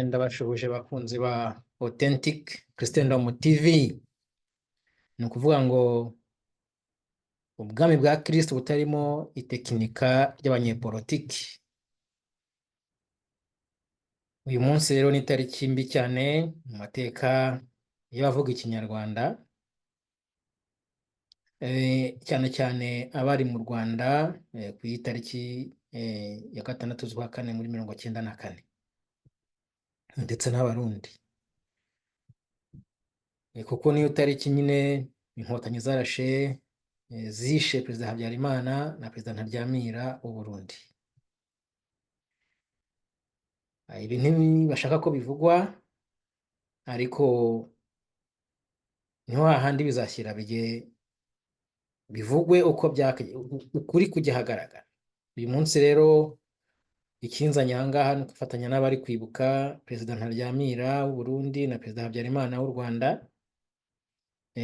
Ndabashuhuje bakunzi ba Authentic Christendom TV. Ni ukuvuga ngo ubwami bwa Kristo butarimo itekinika ry'abanyepolitiki. Uyu munsi rero ni itariki mbi cyane mu mateka y'abavuga ikinyarwanda, cyane cyane abari mu Rwanda ku itariki ya 6 z'ukwa kane muri 1994 ndetse n'abarundi, kuko niyo tariki nyine inkotanyi zarashe zishe Perezida Habyarimana na Perezida Ntaryamira w'u Burundi. Ibi ntibashaka ko bivugwa, ariko niho hahandi bizashyira bivugwe uko ukuri kujya hagaragara. Uyu munsi rero ikinzanye aha ngaha ni gufatanya n'abari kwibuka Perezida Ntaryamira w'u Burundi na Perezida Habyarimana w'u Rwanda,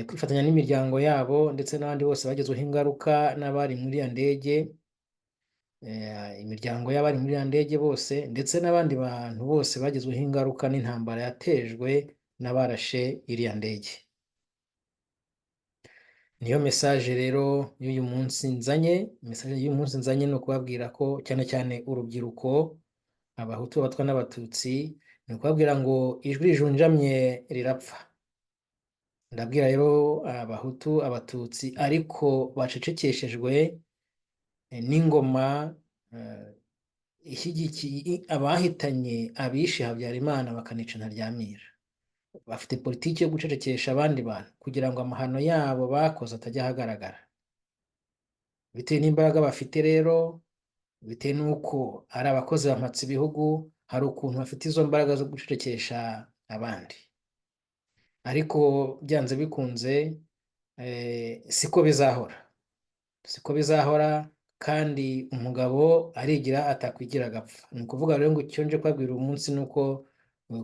kwifatanya n'imiryango yabo ndetse n'abandi bose bagezweho ingaruka n'abari muri ya ndege, imiryango y'abari muri ya ndege bose, ndetse n'abandi bantu bose bagezweho ingaruka n'intambara yatejwe n'abarashe iriya ndege. Niyo message rero y'uyu munsi nzanye. Message y'uyu munsi nzanye no kubabwira ko cyane cyane urubyiruko, abahutu, abatwa n'abatutsi, ni kubabwira ngo ijwi rijunjamye rirapfa. Ndabwira rero abahutu, abatutsi ariko bacecekeshejwe n'ingoma ishyigikiye abahitanye abishe Habyarimana bakanica Ntaryamira. Bafite politiki yo gucecekesha abandi bantu kugira ngo amahano yabo bakoze atajya ahagaragara. Bitewe n'imbaraga bafite rero, bitewe n'uko ari abakozi bampatse ibihugu, hari ukuntu bafite izo mbaraga zo gucecekesha abandi. Ariko byanze bikunze siko bizahora, kandi umugabo arigira atakwigira agapfa. Ni ukuvuga rero ngo icyo nje kubabwira uyu munsi ni uko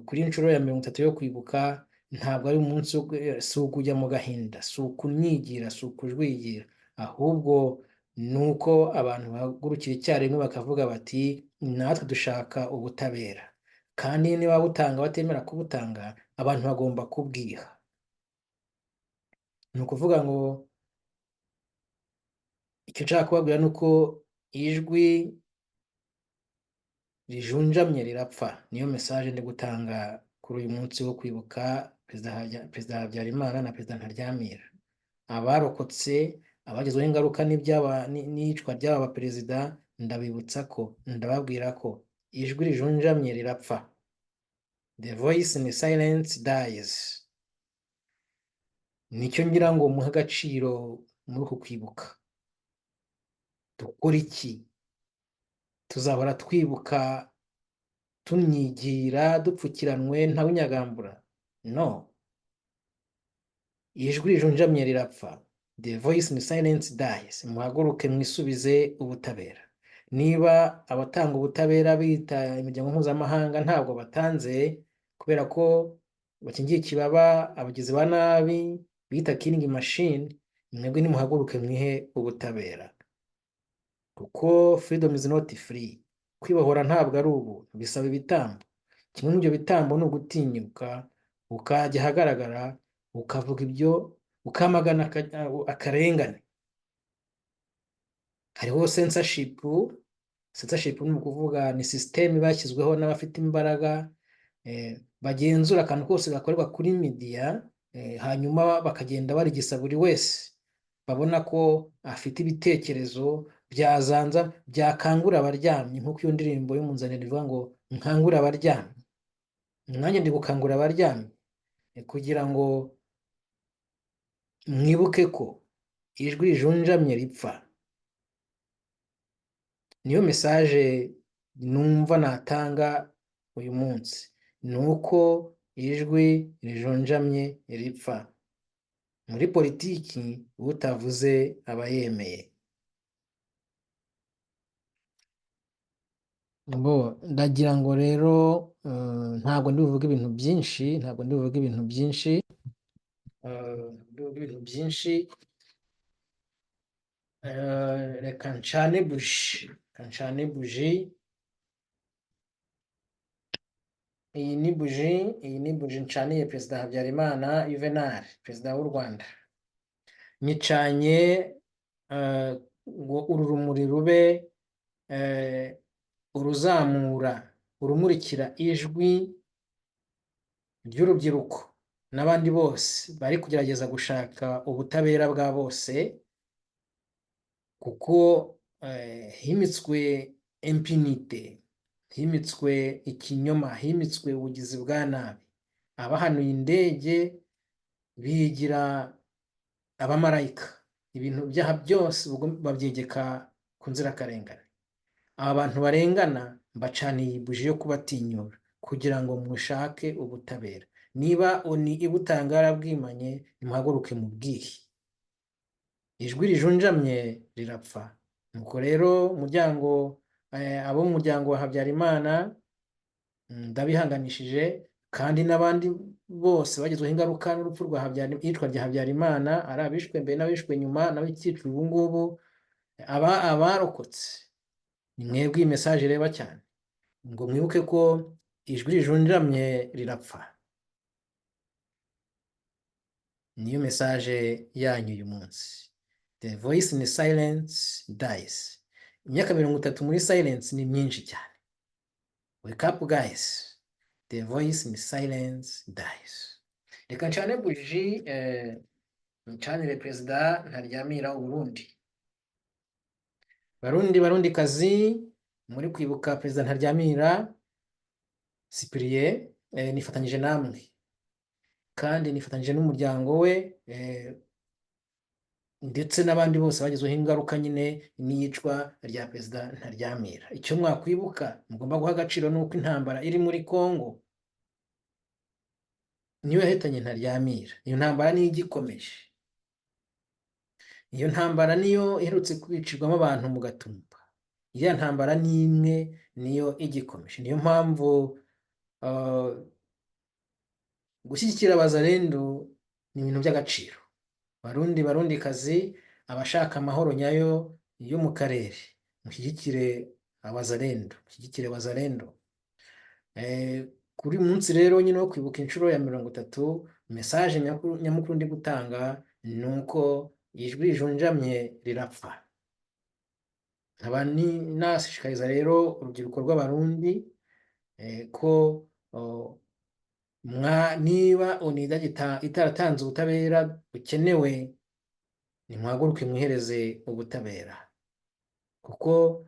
kuri inshuro ya 30 yo kwibuka ntabwo ari umunsi si ukujya mu gahinda, si ukunyigira, si ukujwigira, ahubwo ni uko abantu bahagurukira icyarimwe bakavuga bati natwe dushaka ubutabera, kandi niba butanga batemera kubutanga, abantu bagomba kubwiha. Ni ukuvuga ngo icyo nshaka kubabwira ni uko ijwi rijunjamye rirapfa. Niyo message ndi gutanga kuri uyu munsi wo kwibuka Perezida Habyarimana na Perezida Ntaryamira. Abarokotse, abagezweho ingaruka n'iyicwa ry'aba baperezida, ndababwira ko ijwi rijunjamye rirapfa. The voice in silence dies. Nicyo ngira ngo muhe agaciro muri uku kwibuka. Dukora iki? Tuzahora twibuka tunyigira dupfukiranwe nta winyagambura? No. Ijwi rijunjamye rirapfa. The voice in silence dies. Muhaguruke mwisubize ubutabera. Niba abatanga ubutabera bita imiryango mpuzamahanga ntabwo batanze kubera ko bakingiye ikibaba abagizi ba nabi bita killing machine, mwebwe nimuhaguruke mwihe ubutabera, kuko freedom is not free. Kwibohora ntabwo ari ubu, bisaba ibitambo. Kimwe n'ibyo bitambo ni ugutinyuka ukajya ahagaragara ukavuga ibyo, ukamagana akarengane. Hariho censorship ni ukuvuga ni system bashyizweho n'abafite imbaraga bagenzura akantu kose gakorerwa kuri media, hanyuma bakagenda barigisa buri wese babona ko afite ibitekerezo byazanza byakangura abaryamye, nk'uko iyo ndirimbo y'umunzanire ivuga ngo nkangure abaryamye. Nanjye ndi gukangura abaryamye kugira ngo mwibuke ko ijwi rijunjamye ripfa. Niyo mesaje numva natanga uyu munsi, ni uko ijwi rijunjamye ripfa. Muri politiki utavuze aba yemeye. Ndagira ngo rero ntabwo ndi buvuge ibintu byinshi, reka ncane buji. Iyi ni buji ncaniye Perezida Habyarimana Juvenal, Perezida w'u Rwanda. Nyicanye ngo uru rumuri rube urumurikira ijwi ry'urubyiruko n'abandi bose bari kugerageza gushaka ubutabera bwa bose, kuko himitswe impunite, himitswe ikinyoma, himitswe ubugizi bwa nabi. Abahanuye indege bigira abamarayika, ibintu byaha byose babyegeka ku nzirakarengane. Aba bantu barengana mbacaniye buji yo kubatinyura kugira ngo mushake ubutabera. Niba oni ibutanga yarabwimanye, nimuhaguruke mubwihe. Ijwi rijunjamye rirapfa. Nuko rero abo mu muryango wa Habyarimana ndabihanganishije, kandi n'abandi bose bagizweho ingaruka n'urupfu rwa iyicwa rya Habyarimana, ari abishwe mbere n'abishwe nyuma n'abikicwa ubu ngubu. Abarokotse ni mwebwe iyi mesaje ireba cyane, ngo mwibuke ko ijwi rijunjamye rirapfa. Niyo mesaje yanyu uyu munsi. The voice in silence dies. Imyaka 30 muri silence ni myinshi cyane. Wake up guys, the voice in silence dies. Reka ncane buji ncanire Perezida Ntaryamira Uburundi. Barundi kazi, muri kwibuka Perezida Ntaryamira Cyprien, nifatanyije namwe kandi nifatanyije n'umuryango we, ndetse n'abandi bose bagizweho ingaruka nyine n'iyicwa rya Perezida Ntaryamira. Icyo mwakwibuka mugomba guha agaciro nuko intambara iri muri Kongo niyo yahitanye Ntaryamira. Iyo ntambara niyo igikomeje. Iyo ntambara niyo iherutse kwicirwamo abantu mu Gatumba. Iyo ntambara ni imwe niyo igikomeje. Niyo mpamvu gushyigikira abazalendo ni ibintu by'agaciro. Barundi kazi, abashaka amahoro nyayo yo mu karere, mushyigikire abazalendo. Kuri munsi rero nyine wo kwibuka inshuro ya 30, message nyamukuru ndi gutanga nuko ijwi rijunjamye rirapfa. Nkaba nashishikariza rero urubyiruko rw'Abarundi ko niba unida itaratanze ubutabera bukenewe, nimuhaguruke mwihereze ubutabera, kuko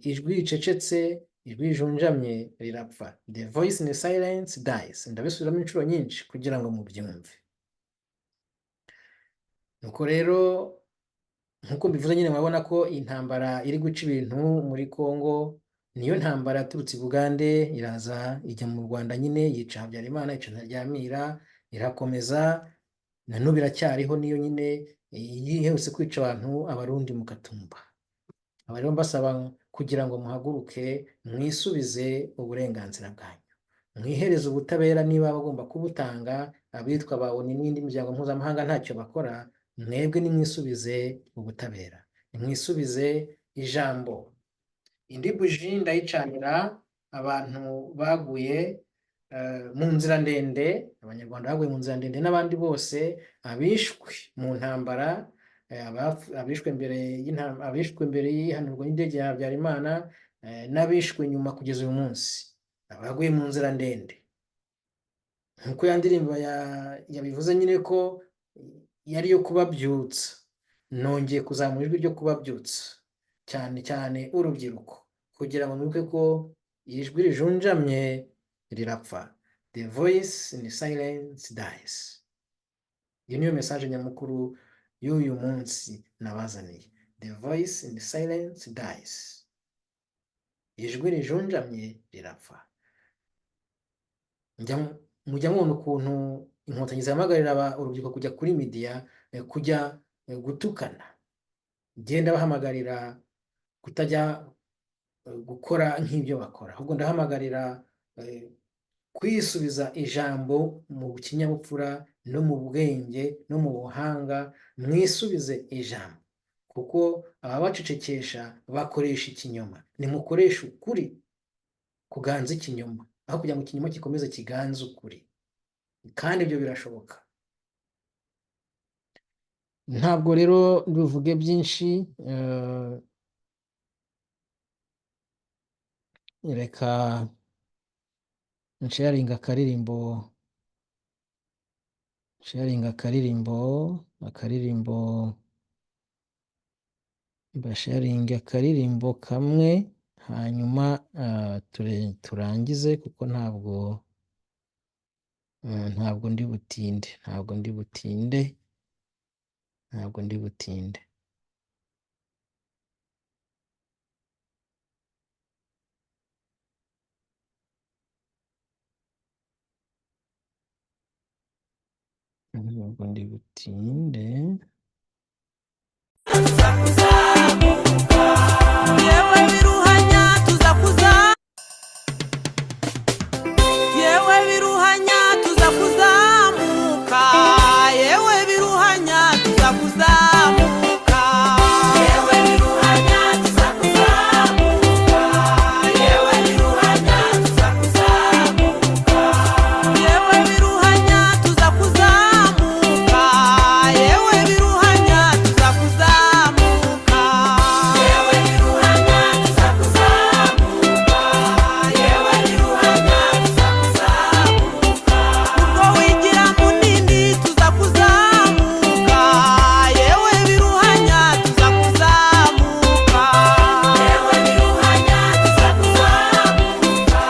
ijwi ricecetse, ijwi rijunjamye rirapfa. The voice in silence dies. Ndabisubiramo inshuro nyinshi kugira ngo mubyumve. Nuko rero nkuko mbivuze nyine murabona ko intambara iri guca ibintu muri Kongo. Niyo ntambara yaturutse i Bugande iraza ijya mu Rwanda, nyine yica Habyarimana, yica Ntaryamira, irakomeza na n'ubu iracyariho. Niyo nyine yiherutse kwica Abarundi mu Gatumba. Aba rero mbasaba kugira ngo muhaguruke mwisubize uburenganzira bwanyu, mwihereze ubutabera. Niba bagomba kubutanga abitwa abawoni n'indi miryango mpuzamahanga ntacyo bakora, mwebwe nimwisubize ubutabera, nimwisubize ijambo. Indi buji ndayicanira abantu baguye mu nzira ndende, abanyarwanda baguye mu nzira ndende, n'abandi bose abishwe mu ntambara, abishwe mbere y'ihanurwa y'indege ya Habyarimana, n'abishwe nyuma kugeza uyu munsi, abaguye mu nzira ndende. nk'uko ya ndirimbo yabivuze nyine ko yari yo kubabyutsa, nongeye kuzamura ijwi ryo kubabyutsa cyane cyane urubyiruko, kugira ngo mwibuke ko ijwi rijunjamye rirapfa. The voice in silence dies. Iyo niyo message nyamukuru y'uyu munsi nabazaniye. The voice in silence dies. Ijwi rijunjamye rirapfa. Mujya mubona ukuntu inkotanyi zihamagarira urubyiruko kujya kuri media, kujya gutukana, genda bahamagarira kutajya gukora nk'ibyo bakora, ahubwo ndahamagarira kwisubiza ijambo mu kinyabupfura no mu bwenge no mu buhanga. Mwisubize ijambo, kuko ababacecekesha bakoresha ikinyoma. Nimukoresha ukuri kuganza ikinyoma, aho kugira ngo ikinyoma gikomeze kiganze ukuri, kandi ibyo birashoboka. Ntabwo rero bivuge byinshi, reka nsharinga akaririmbo kamwe, hanyuma turangize, kuko ntabwo ndi butinde. Yewe biruhanya tuza kuzamuka, yewe biruhanya tuza kuzamuka, yewe biruhanya tuza kuzamuka, yewe biruhanya tuza kuzamuka, yewe biruhanya tuza kuzamuka, yewe biruhanya tuza kuzamuka, yewe biruhanya tuza kuzamuka, yewe biruhanya tuza kuzamuka, ubwo wigira munini tuza kuzamuka, yewe biruhanya tuza kuzamuka, yewe biruhanya tuza kuzamuka,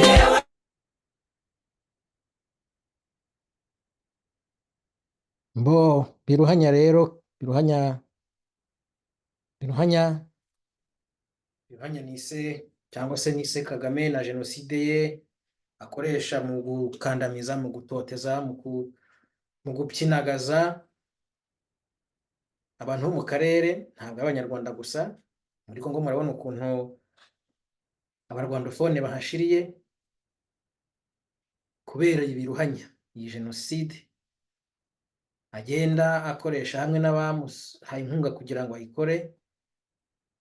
yewe Biruhanya rero, biruhanya ni se, cyangwa se ni se Kagame na jenoside ye akoresha mu gukandamiza, mu gutoteza, mu gupyinagaza abantu bo mu karere, ntabwo abanyarwanda gusa. Muri Kongo murabona ukuntu abarwandofone bahashiriye kubera ibiruhanya, iyi jenoside agenda akoresha hamwe n'abamuhaye inkunga kugira ngo ayikore,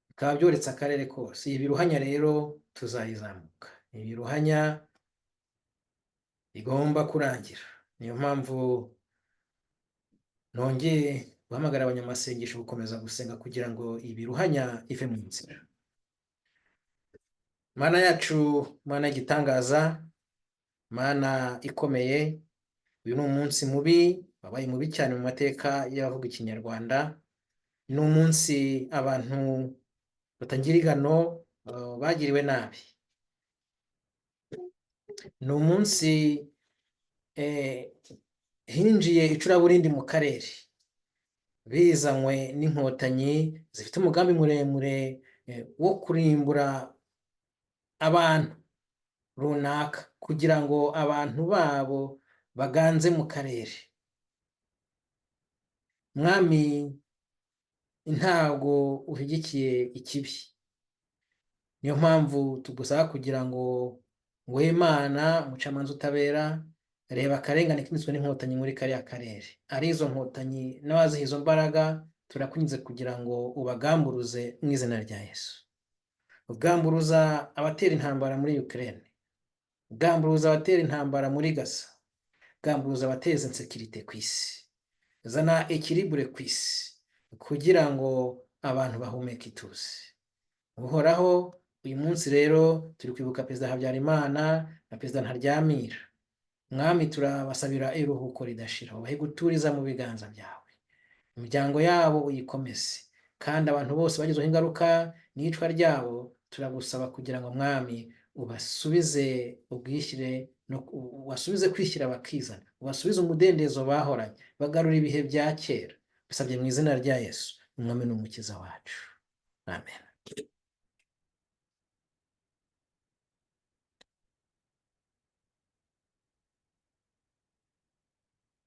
bikaba byoretse akarere kose. Iyi biruhanya rero tuzayizamuka, iyi biruhanya igomba kurangira. Niyo mpamvu nongeye guhamagara abanyamasengesho gukomeza gusenga kugira ngo ibiruhanya ive mu nzira. Mana yacu, Mana y'igitangaza, Mana ikomeye, uyu ni umunsi mubi, wabaye mubi cyane mu mateka y'abavuga ikinyarwanda. Ni umunsi abantu batagira ingano bagiriwe nabi. Ni umunsi hinjiye icuraburindi mu karere, bizanywe n'inkotanyi zifite umugambi muremure wo kurimbura abantu runaka, kugira ngo abantu babo baganze mu karere. Mwami, ntabwo ushyigikiye ikibi, niyo mpamvu tugusaba kugira ngo wowe Imana mucamanza utabera, reba akarengane k'imitswe n'inkotanyi muri kariya karere. Ari izo nkotanyi n'abaziha izo mbaraga, turakunyuze kugira ngo ubagamburuze mu izina rya Yesu. Ugamburuza abatera intambara muri Ukraine, ugamburuza abatera intambara muri Gaza, ugamburuza abateza insekirite ku isi. Zana ekiribure ku isi kugira ngo abantu bahumeke ituze. Uhoraho, uyu munsi rero turi kwibuka Perezida Habyarimana na Perezida Ntaryamira. mwami turabasabira iruhuko ridashira, ubahe guturiza mu biganza byawe, imiryango yabo uyikomeze, kandi abantu bose bagizweho ingaruka n'iyicwa ryabo turagusaba kugira ngo mwami ubasubize ubwishyire ubasubize kwishyira bakizana, ubasubize umudendezo bahoranye, bagarura ibihe bya kera, bisabye mu izina rya Yesu, umwami n'umukiza wacu, amen.